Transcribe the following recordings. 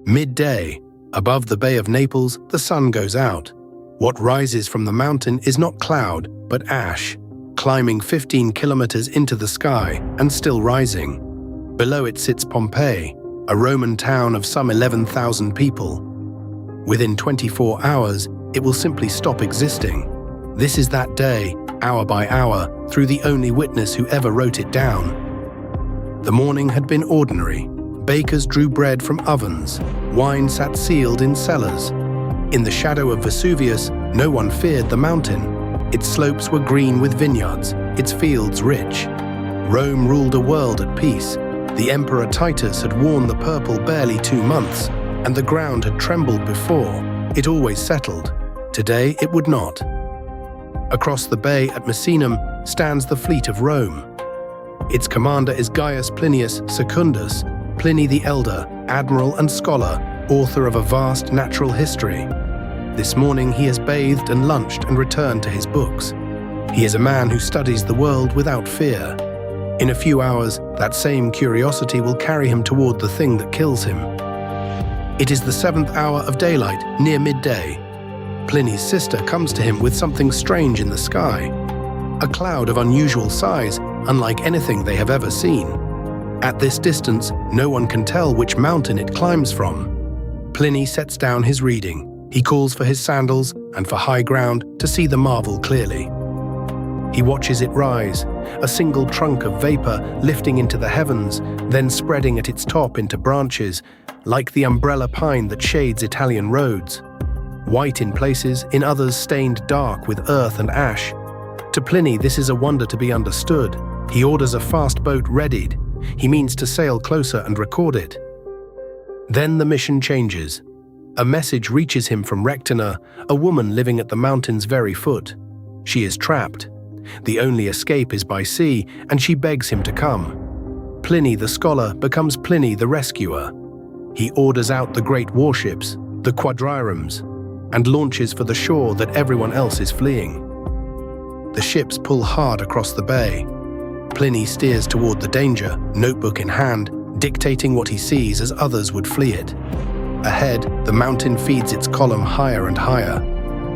Midday, above the Bay of Naples, the sun goes out. What rises from the mountain is not cloud, but ash, climbing 15 kilometers into the sky and still rising. Below it sits Pompeii, a Roman town of some 11,000 people. Within 24 hours, it will simply stop existing. This is that day, hour by hour, through the only witness who ever wrote it down. The morning had been ordinary. Bakers drew bread from ovens. Wine sat sealed in cellars. In the shadow of Vesuvius, no one feared the mountain. Its slopes were green with vineyards, its fields rich. Rome ruled a world at peace. The Emperor Titus had worn the purple barely 2 months, and the ground had trembled before. It always settled. Today it would not. Across the bay at Misenum stands the fleet of Rome. Its commander is Gaius Plinius Secundus, Pliny the Elder, admiral and scholar, author of a vast natural history. This morning he has bathed and lunched and returned to his books. He is a man who studies the world without fear. In a few hours, that same curiosity will carry him toward the thing that kills him. It is the 7th hour of daylight, near midday. Pliny's sister comes to him with something strange in the sky. A cloud of unusual size, unlike anything they have ever seen. At this distance, no one can tell which mountain it climbs from. Pliny sets down his reading. He calls for his sandals and for high ground to see the marvel clearly. He watches it rise, a single trunk of vapor lifting into the heavens, then spreading at its top into branches, like the umbrella pine that shades Italian roads. White in places, in others stained dark with earth and ash. To Pliny, this is a wonder to be understood. He orders a fast boat readied. He means to sail closer and record it. Then the mission changes. A message reaches him from Rectina, a woman living at the mountain's very foot. She is trapped. The only escape is by sea, and she begs him to come. Pliny the scholar becomes Pliny the rescuer. He orders out the great warships, the quadriremes, and launches for the shore that everyone else is fleeing. The ships pull hard across the bay. Pliny steers toward the danger, notebook in hand, dictating what he sees as others would flee it. Ahead, the mountain feeds its column higher and higher.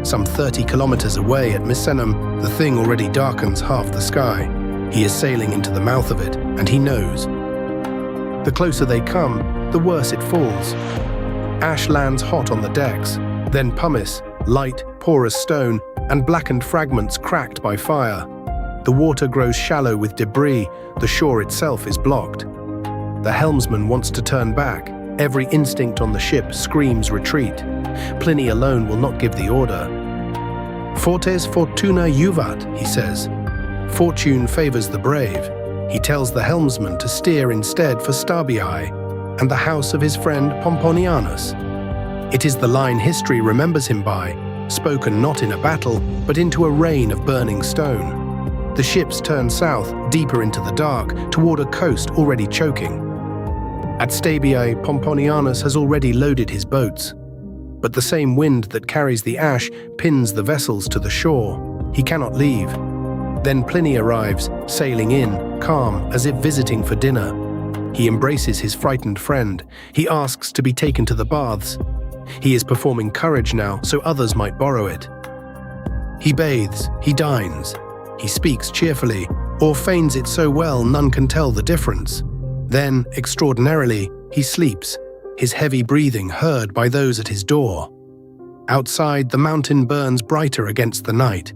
Some 30 kilometers away at Misenum, the thing already darkens half the sky. He is sailing into the mouth of it, and he knows. The closer they come, the worse it falls. Ash lands hot on the decks, then pumice, light, porous stone, and blackened fragments cracked by fire. The water grows shallow with debris, the shore itself is blocked. The helmsman wants to turn back. Every instinct on the ship screams retreat. Pliny alone will not give the order. Fortes fortuna juvat, he says. Fortune favors the brave. He tells the helmsman to steer instead for Stabiae and the house of his friend Pomponianus. It is the line history remembers him by, spoken not in a battle, but into a rain of burning stone. The ships turn south, deeper into the dark, toward a coast already choking. At Stabiae, Pomponianus has already loaded his boats. But the same wind that carries the ash pins the vessels to the shore. He cannot leave. Then Pliny arrives, sailing in, calm, as if visiting for dinner. He embraces his frightened friend. He asks to be taken to the baths. He is performing courage now, so others might borrow it. He bathes, he dines. He speaks cheerfully, or feigns it so well none can tell the difference. Then, extraordinarily, he sleeps, his heavy breathing heard by those at his door. Outside, the mountain burns brighter against the night.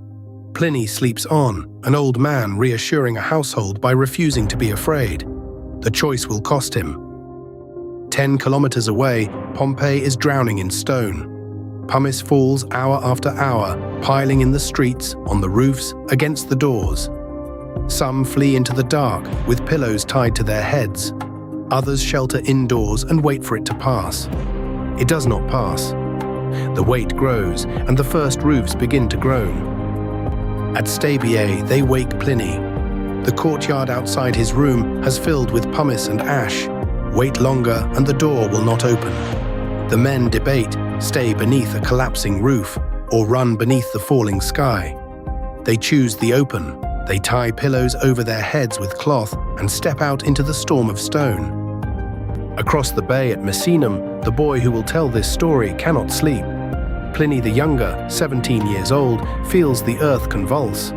Pliny sleeps on, an old man reassuring a household by refusing to be afraid. The choice will cost him. 10 kilometers away, Pompeii is drowning in stone. Pumice falls hour after hour, piling in the streets, on the roofs, against the doors. Some flee into the dark, with pillows tied to their heads. Others shelter indoors and wait for it to pass. It does not pass. The weight grows, and the first roofs begin to groan. At Stabiae, they wake Pliny. The courtyard outside his room has filled with pumice and ash. Wait longer, and the door will not open. The men debate, stay beneath a collapsing roof, or run beneath the falling sky. They choose the open. They tie pillows over their heads with cloth and step out into the storm of stone. Across the bay at Misenum, the boy who will tell this story cannot sleep. Pliny the Younger, 17 years old, feels the earth convulse.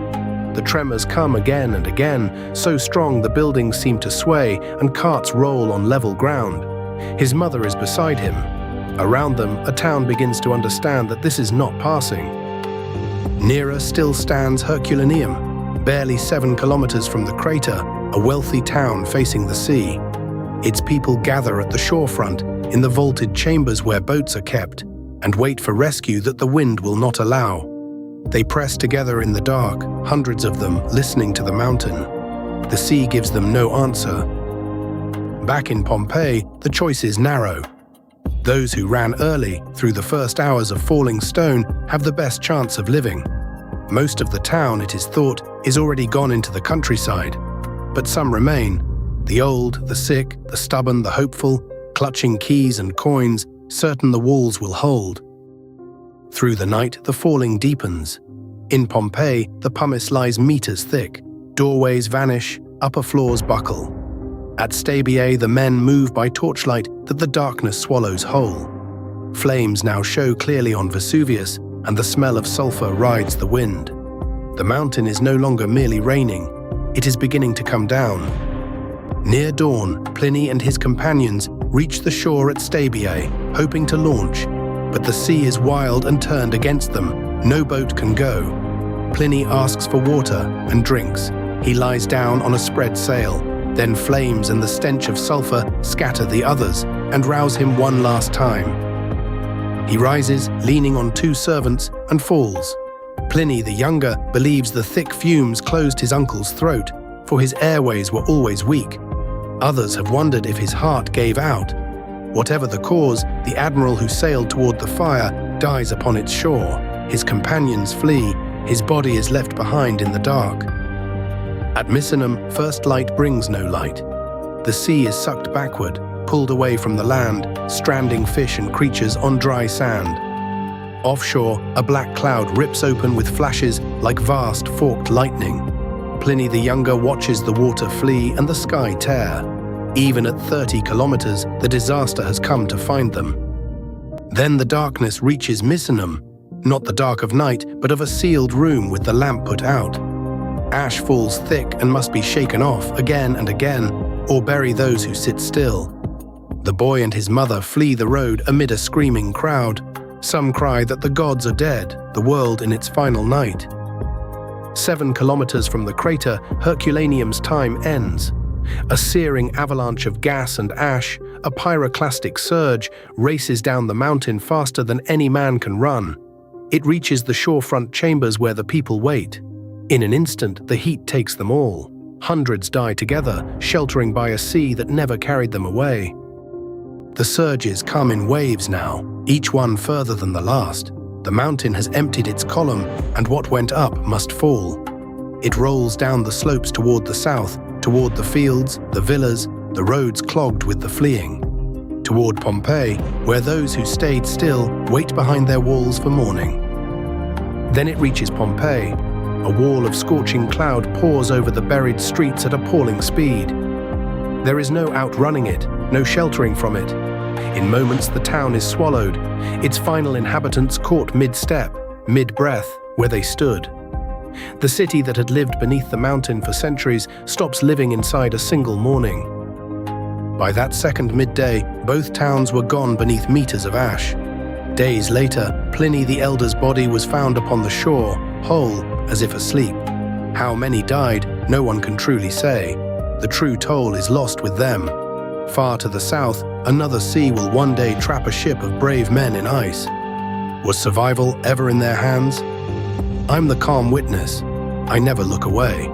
The tremors come again and again, so strong the buildings seem to sway and carts roll on level ground. His mother is beside him. Around them, a town begins to understand that this is not passing. Nearer still stands Herculaneum, barely 7 kilometers from the crater, a wealthy town facing the sea. Its people gather at the shorefront, in the vaulted chambers where boats are kept, and wait for rescue that the wind will not allow. They press together in the dark, hundreds of them listening to the mountain. The sea gives them no answer. Back in Pompeii, the choice is narrow. Those who ran early, through the first hours of falling stone, have the best chance of living. Most of the town, it is thought, is already gone into the countryside. But some remain. The old, the sick, the stubborn, the hopeful, clutching keys and coins, certain the walls will hold. Through the night, the falling deepens. In Pompeii, the pumice lies meters thick. Doorways vanish, upper floors buckle. At Stabiae, the men move by torchlight that the darkness swallows whole. Flames now show clearly on Vesuvius, and the smell of sulfur rides the wind. The mountain is no longer merely raining. It is beginning to come down. Near dawn, Pliny and his companions reach the shore at Stabiae, hoping to launch. But the sea is wild and turned against them. No boat can go. Pliny asks for water and drinks. He lies down on a spread sail. Then flames and the stench of sulfur scatter the others and rouse him one last time. He rises, leaning on 2 servants, and falls. Pliny the Younger believes the thick fumes closed his uncle's throat, for his airways were always weak. Others have wondered if his heart gave out. Whatever the cause, the admiral who sailed toward the fire dies upon its shore. His companions flee. His body is left behind in the dark. At Misenum, first light brings no light. The sea is sucked backward, pulled away from the land, stranding fish and creatures on dry sand. Offshore, a black cloud rips open with flashes like vast forked lightning. Pliny the Younger watches the water flee and the sky tear. Even at 30 kilometers, the disaster has come to find them. Then the darkness reaches Misenum, not the dark of night, but of a sealed room with the lamp put out. Ash falls thick and must be shaken off again and again, or bury those who sit still. The boy and his mother flee the road amid a screaming crowd. Some cry that the gods are dead, the world in its final night. 7 kilometers from the crater, Herculaneum's time ends. A searing avalanche of gas and ash, a pyroclastic surge, races down the mountain faster than any man can run. It reaches the shorefront chambers where the people wait. In an instant, the heat takes them all. Hundreds die together, sheltering by a sea that never carried them away. The surges come in waves now, each one further than the last. The mountain has emptied its column, and what went up must fall. It rolls down the slopes toward the south, toward the fields, the villas, the roads clogged with the fleeing. Toward Pompeii, where those who stayed still wait behind their walls for morning. Then it reaches Pompeii. A wall of scorching cloud pours over the buried streets at appalling speed. There is no outrunning it, no sheltering from it. In moments, the town is swallowed, its final inhabitants caught mid-step, mid-breath, where they stood. The city that had lived beneath the mountain for centuries stops living inside a single morning. By that second midday, both towns were gone beneath meters of ash. Days later, Pliny the Elder's body was found upon the shore, whole, as if asleep. How many died, no one can truly say. The true toll is lost with them. Far to the south, another sea will one day trap a ship of brave men in ice. Was survival ever in their hands? I'm the calm witness. I never look away.